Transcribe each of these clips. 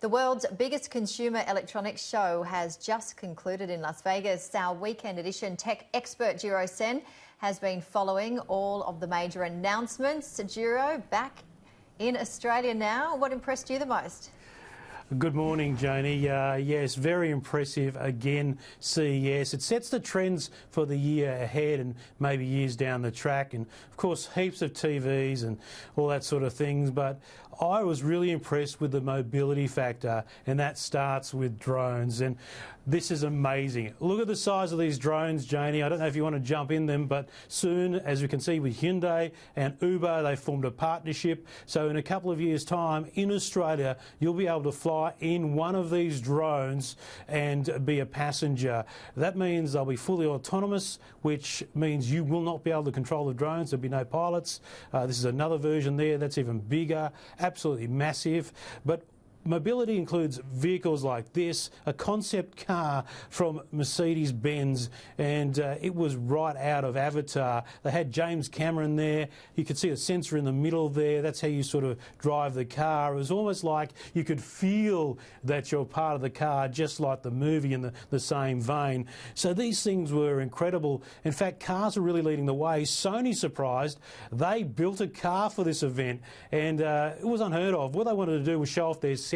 The world's biggest consumer electronics show has just concluded in Las Vegas. Our weekend edition tech expert Djuro has been following all of the major announcements. Djuro, back in Australia now. What impressed you the most? Good morning, Janie. Yes, very impressive again, CES. It sets the trends for the year ahead and maybe years down the track, and of course heaps of TVs and all that sort of things, but I was really impressed with the mobility factor, and that starts with drones, and this is amazing. Look at the size of these drones, Janie. I don't know if you want to jump in them, but soon, as we can see with Hyundai and Uber, they formed a partnership. So in a couple of years' time, in Australia, you'll be able to fly in one of these drones and be a passenger. That means they'll be fully autonomous, which means you will not be able to control the drones. There'll be no pilots. This is another version there that's even bigger, absolutely massive. But mobility includes vehicles like this, a concept car from Mercedes-Benz, and it was right out of Avatar. They had James Cameron there. You could see a sensor in the middle there. That's how you sort of drive the car. It was almost like you could feel that you're part of the car, just like the movie in the same vein. So these things were incredible. In fact, cars are really leading the way. Sony surprised. They built a car for this event, and it was unheard of. What they wanted to do was show off their sensors.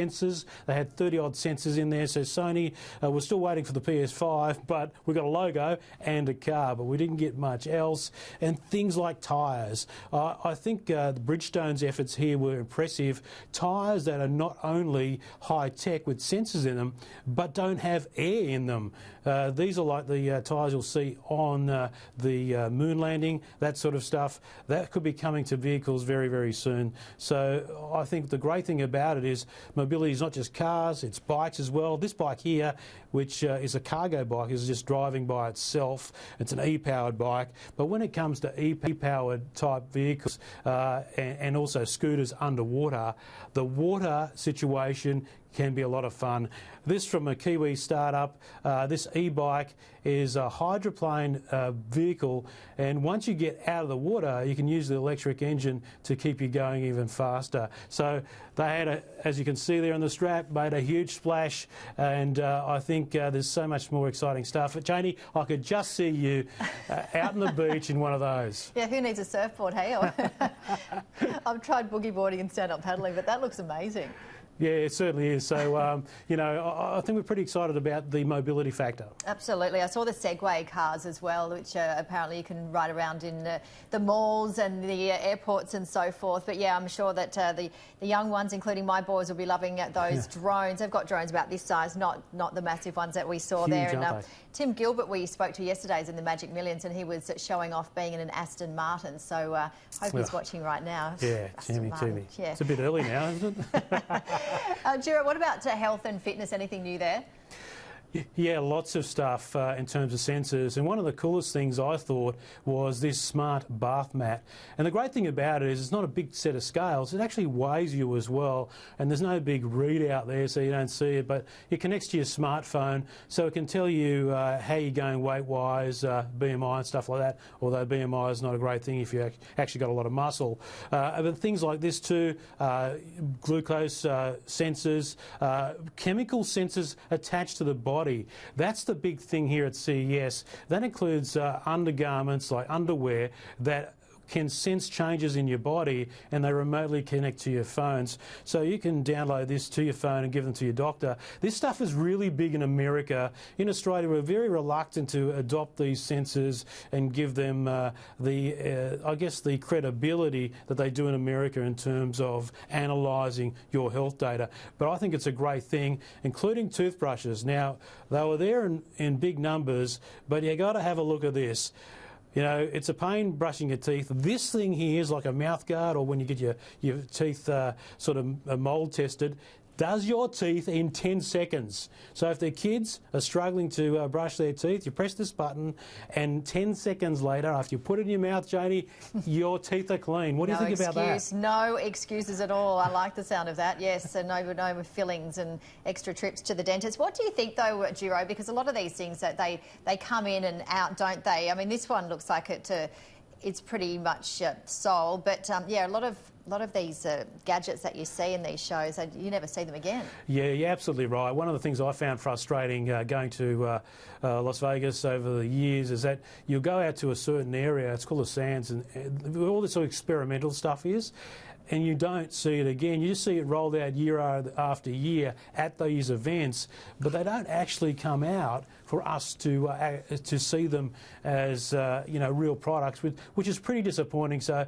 They had 30-odd sensors in there, so Sony was still waiting for the PS5, but we got a logo and a car, but we didn't get much else. And things like tyres. I think the Bridgestone's efforts here were impressive. Tyres that are not only high-tech with sensors in them, but don't have air in them. These are like the tyres you'll see on the moon landing, that sort of stuff. That could be coming to vehicles very, very soon. So I think the great thing about it is mobility is not just cars, it's bikes as well. This bike here, which is a cargo bike, is just driving by itself. It's an e-powered bike. But when it comes to e-powered type vehicles and also scooters underwater, the water situation can be a lot of fun. This from a Kiwi startup. This e-bike is a hydroplane vehicle, and once you get out of the water, you can use the electric engine to keep you going even faster. So they had, as you can see there on the strap, made a huge splash, and I think there's so much more exciting stuff. But Janie, I could just see you out on the beach in one of those. Yeah, who needs a surfboard, hey? I've tried boogie boarding and stand-up paddling, but that looks amazing. Yeah, it certainly is. So, you know, I think we're pretty excited about the mobility factor. Absolutely. I saw the Segway cars as well, which apparently you can ride around in the malls and the airports and so forth. But yeah, I'm sure that the young ones, including my boys, will be loving those drones. They've got drones about this size, not the massive ones that we saw there. And Tim Gilbert, we spoke to yesterday, is in the Magic Millions, and he was showing off being in an Aston Martin. So hope he's watching right now. Yeah, Timmy. Yeah. It's a bit early now, isn't it? Djuro, what about health and fitness? Anything new there? Yeah, lots of stuff in terms of sensors, and one of the coolest things I thought was this smart bath mat. And the great thing about it is it's not a big set of scales, it actually weighs you as well, and there's no big readout there so you don't see it, but it connects to your smartphone so it can tell you how you're going weight-wise, BMI and stuff like that, although BMI is not a great thing if you actually got a lot of muscle. But things like this too, glucose sensors, chemical sensors attached to the body. That's the big thing here at CES. That includes undergarments like underwear that can sense changes in your body, and they remotely connect to your phones. So you can download this to your phone and give them to your doctor. This stuff is really big in America. In Australia, we're very reluctant to adopt these sensors and give them I guess the credibility that they do in America in terms of analysing your health data. But I think it's a great thing, including toothbrushes. Now, they were there in big numbers, but you got to have a look at this. You know, it's a pain brushing your teeth. This thing here is like a mouth guard, or when you get your teeth sort of mould tested, does your teeth in 10 seconds. So if the kids are struggling to brush their teeth, you press this button, and 10 seconds later, after you put it in your mouth, Janie, your teeth are clean. What do you think about that? No excuses at all. I like the sound of that, yes. And no fillings and extra trips to the dentist. What do you think, though, Djuro? Because a lot of these things, that they come in and out, don't they? I mean, this one looks like it's pretty much sold, but yeah, a lot of A lot of these gadgets that you see in these shows, you never see them again. Yeah, you're absolutely right. One of the things I found frustrating going to Las Vegas over the years is that you'll go out to a certain area, it's called the Sands, and all this sort of experimental stuff is, and you don't see it again. You just see it rolled out year after year at these events, but they don't actually come out for us to see them as real products, which is pretty disappointing. So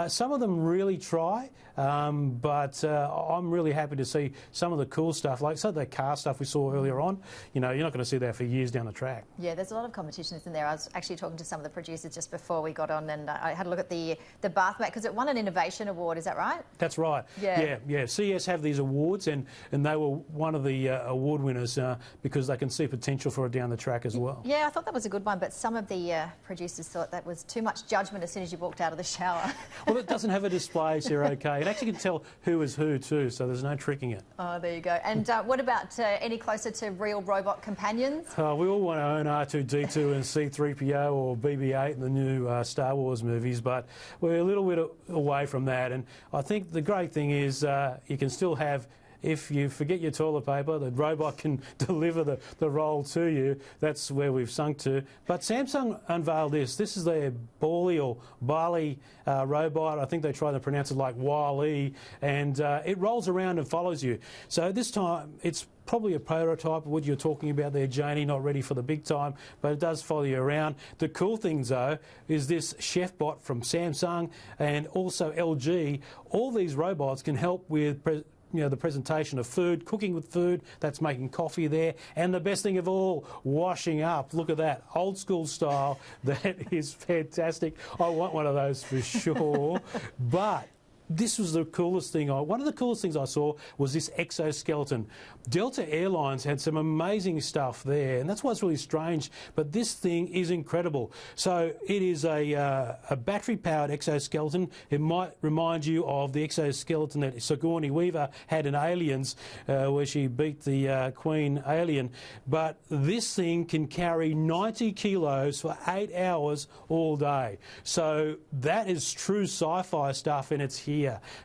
some of them really try, but I'm really happy to see some of the cool stuff, like some of the car stuff we saw earlier on. You're not going to see that for years down the track. Yeah, there's a lot of competitions in there. I was actually talking to some of the producers just before we got on, and I had a look at the bath mat because it won an innovation award. Is that right? That's right. Yeah. CES have these awards, and they were one of the award winners because they can see potential for it down the track as well. Yeah, I thought that was a good one, but some of the producers thought that was too much judgment as soon as you walked out of the shower. Well, it doesn't have a display, so you're okay. It actually can tell who is who too, so there's no tricking it. Oh, there you go. And what about any closer to real robot companions? We all want to own R2-D2 and C-3PO or BB-8 in the new Star Wars movies, but we're a little bit away from that. And I think the great thing is you can still have, if you forget your toilet paper, the robot can deliver the roll to you. That's where we've sunk to. But Samsung unveiled this. This is their Bali robot. I think they try to pronounce it like Wall-E, and it rolls around and follows you. So this time it's probably a prototype of what you're talking about there, Janie, not ready for the big time, but it does follow you around. The cool thing, though, is this chef bot from Samsung and also LG. All these robots can help with the presentation of food, cooking with food, that's making coffee there, and the best thing of all, washing up. Look at that, old school style. That is fantastic. I want one of those for sure. But this was the coolest thing. One of the coolest things I saw was this exoskeleton. Delta Airlines had some amazing stuff there, and that's why it's really strange, but this thing is incredible. So it is a battery-powered exoskeleton. It might remind you of the exoskeleton that Sigourney Weaver had in Aliens, where she beat the Queen alien. But this thing can carry 90 kilos for 8 hours all day. So that is true sci-fi stuff, and it's here.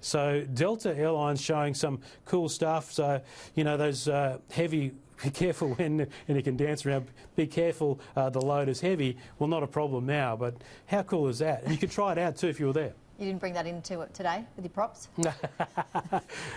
So Delta Airlines showing some cool stuff. So, those heavy, be careful when you can dance around, be careful the load is heavy. Well, not a problem now, but how cool is that? And you could try it out too if you were there. You didn't bring that into it today with your props?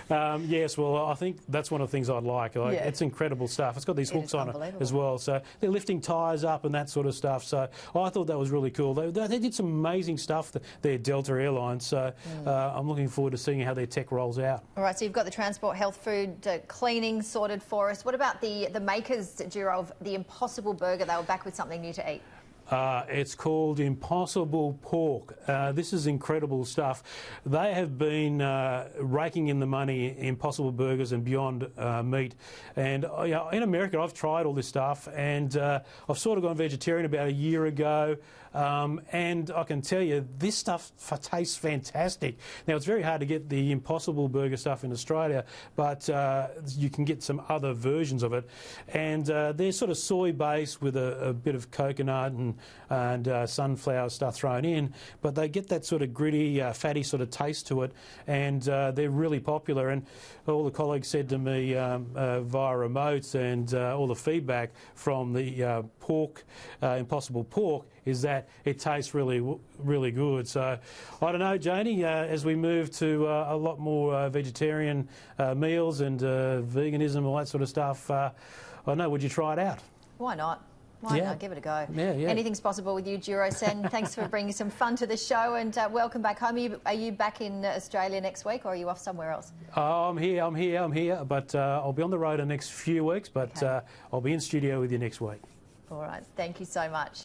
Yes, well, I think that's one of the things I'd like. It's incredible stuff. It's got these hooks on it as well. So they're lifting tyres up and that sort of stuff. So I thought that was really cool. They did some amazing stuff, their Delta Airlines. So I'm looking forward to seeing how their tech rolls out. All right, so you've got the transport, health, food, cleaning sorted for us. What about the makers, Djuro, of the Impossible Burger? They were back with something new to eat. It's called Impossible Pork. This is incredible stuff. They have been raking in the money, Impossible Burgers and Beyond Meat. And in America, I've tried all this stuff, and I've sort of gone vegetarian about a year ago. And I can tell you, this stuff tastes fantastic. Now, it's very hard to get the Impossible Burger stuff in Australia, but you can get some other versions of it. And they're sort of soy-based with a bit of coconut and sunflower stuff thrown in, but they get that sort of gritty, fatty sort of taste to it, and they're really popular. And all the colleagues said to me via remote, and all the feedback from the Impossible Pork is that it tastes really, really good. So I don't know, Janie, as we move to a lot more vegetarian meals and veganism, all that sort of stuff, I don't know, would you try it out? Why not? Why not? Give it a go. Yeah. Anything's possible with you, Djuro Sen. Thanks for bringing some fun to the show, and welcome back home. Are you back in Australia next week, or are you off somewhere else? I'm here, but I'll be on the road the next few weeks, but I'll be in studio with you next week. All right, thank you so much.